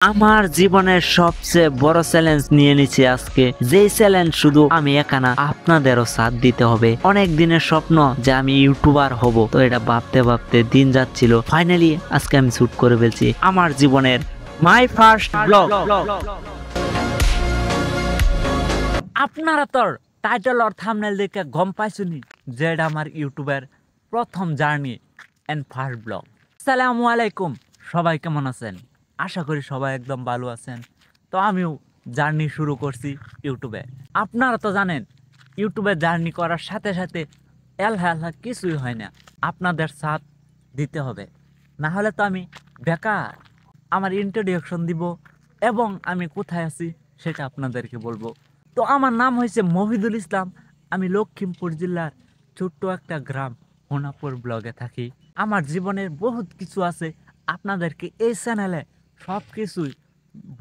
আমার জীবনের সবচেয়ে বড় চ্যালেঞ্জ নিয়ে নিচ্ছি আজকে। যেই চ্যালেঞ্জ শুধু আমি একা না, আপনাদেরও সাথ দিতে হবে। অনেক দিনের স্বপ্ন যে আমি ইউটিউবার হব, তো এটা ভাবতে ভাবতে দিন যাচ্ছিল। ফাইনালি আজকে আমি শুট করে ফেলছি আমার জীবনের মাই ফার্স্ট ব্লগ। আপনারা তো টাইটেল আর থাম্বনেল দেখে গম পাইছুনি যে এটা আমার ইউটিউবের প্রথম জার্নি এন্ড ফার্স্ট ব্লগ। আসসালামু আলাইকুম, সবাই কেমন আছেন? আশা করি সবাই একদম ভালো আছেন। তো আমিও জার্নি শুরু করছি ইউটিউবে। আপনারা তো জানেন ইউটিউবে জার্নি করার সাথে সাথে এলহা কিছুই হয় না, আপনাদের সাথ দিতে হবে, না হলে তো আমি বেকার। আমার ইন্ট্রোডাকশন দিব এবং আমি কোথায় আছি সেটা আপনাদেরকে বলবো। তো আমার নাম হয়েছে মহিদুল ইসলাম। আমি লক্ষ্মীমপুর জেলার ছোট্ট একটা গ্রাম হোনাপুর ব্লগে থাকি। আমার জীবনের বহুত কিছু আছে, আপনাদেরকে এই চ্যানেলে সব কিছুই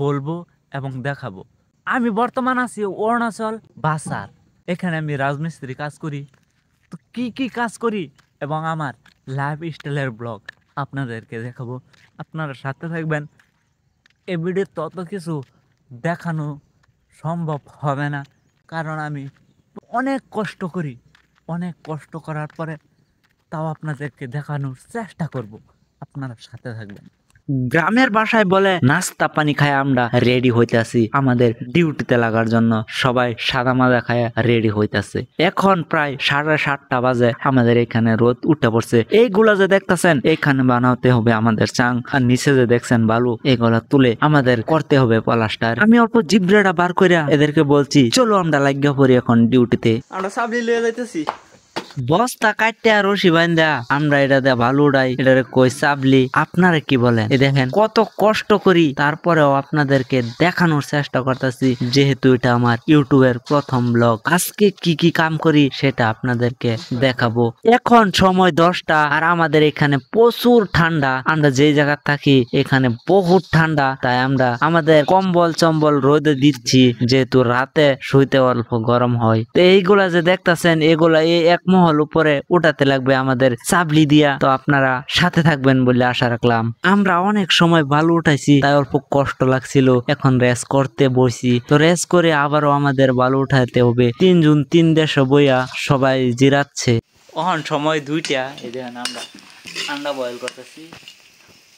বলবো এবং দেখাবো। আমি বর্তমান আছি অরুণাচল বাসার। এখানে আমি রাজমিস্ত্রি কাজ করি। তো কি কাজ করি এবং আমার লাইফ স্টাইলের ব্লগ আপনাদেরকে দেখাবো। আপনারা সাথে থাকবেন। এই ভিডিও তত কিছু দেখানো সম্ভব হবে না, কারণ আমি অনেক কষ্ট করি। অনেক কষ্ট করার পরে তাও আপনাদেরকে দেখানোর চেষ্টা করব। আপনারা সাথে থাকবেন। গ্রামের ভাষায় বলে নাস্তা পানি খায় আমরা রেডি হইতেছি আমাদের ডিউটিতে লাগার জন্য। সবাই সাদা মাজা খায় রেডি হইতেছে। এখন প্রায় 7:30 বাজে। আমাদের এখানে রোদ উঠে পড়ছে। এইগুলা যে দেখতেছেন এখানে বানাতে হবে আমাদের চাং, আর নিচে যে দেখছেন বালু, এগুলা তুলে আমাদের করতে হবে প্লাস্টার। আমি অল্প জিব্রাটা বার কইরা এদেরকে বলছি চলো আমরা লাগিয়ে পড়ি এখন ডিউটিতে। আমরা সাবলি লয়ে যাইতেছি। বস্তা কাটতে আর রশি বাইন্দা আমরা এটা দিয়ে ভালো উড়াই, এটারে কই চাবলি। আপনারা কি বলেন? এই দেখেন কত কষ্ট করি, তারপরেও আপনাদেরকে দেখানোর চেষ্টা করতেছি, যেহেতু এটা আমার ইউটিউবের প্রথম ব্লগ। আজকে কি কাম করি সেটা আপনাদেরকে দেখাবো। এখন সময় 10টা আর আমাদের এখানে প্রচুর ঠান্ডা। আমরা যেই জায়গা থাকি এখানে বহুত ঠান্ডা, তাই আমরা আমাদের কম্বল চম্বল রোদে দিচ্ছি, যেহেতু রাতে শুইতে অল্প গরম হয়। তো এইগুলা যে দেখতেছেন এগুলা এই এক মহল উপরে উঠাতে লাগবে আমাদের চাবলি দিয়া। তো আপনারা সাথে থাকবেন বলে আশা রাখলাম। আমরা অনেক সময় বালু উঠাইছি, তাই অল্প কষ্ট লাগছিল। এখন রেস করতে বসি, তো রেস করে আবারও আমাদের বালু উঠাইতে হবে। 3 জন 3 দেশে বইয়া সবাই জিরাচ্ছে। এখন সময় 2টা। এই দেখেন আমরা আন্ডা বয়েল করতেছি।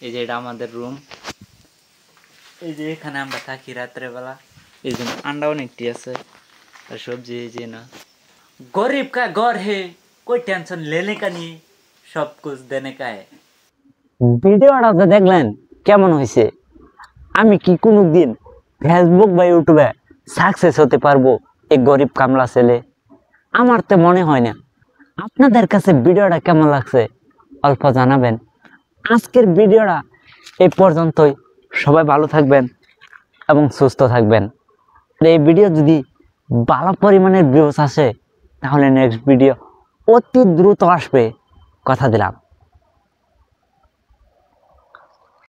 এই যে এটা আমাদের রুম। এই যে এখানে আমরা থাকি রাত্রে বেলা। এই যে আন্ডা অনেকটি আছে আর সবজি এই যে না। गरीब का घर है, कोई टेंशन लेने का नहीं, सब कुछ देने का है। ভিডিওটা তো দেখলেন কেমন হয়েছে? আমি কি কোনোদিন ফেসবুক বা ইউটিউবে সাকসেস হতে পারবো এই গরিব কামলা ছেলে? আমার তো মনে হয় না। আপনাদের কাছে ভিডিওটা কেমন লাগছে অল্প জানাবেন। আজকের ভিডিওটা এই পর্যন্তই। সবাই ভালো থাকবেন এবং সুস্থ থাকবেন। এই ভিডিও যদি ভালো পরিমাণের ভিউজ আসে তাহলে নেক্সট ভিডিও অতি দ্রুত আসবে, কথা দিলাম।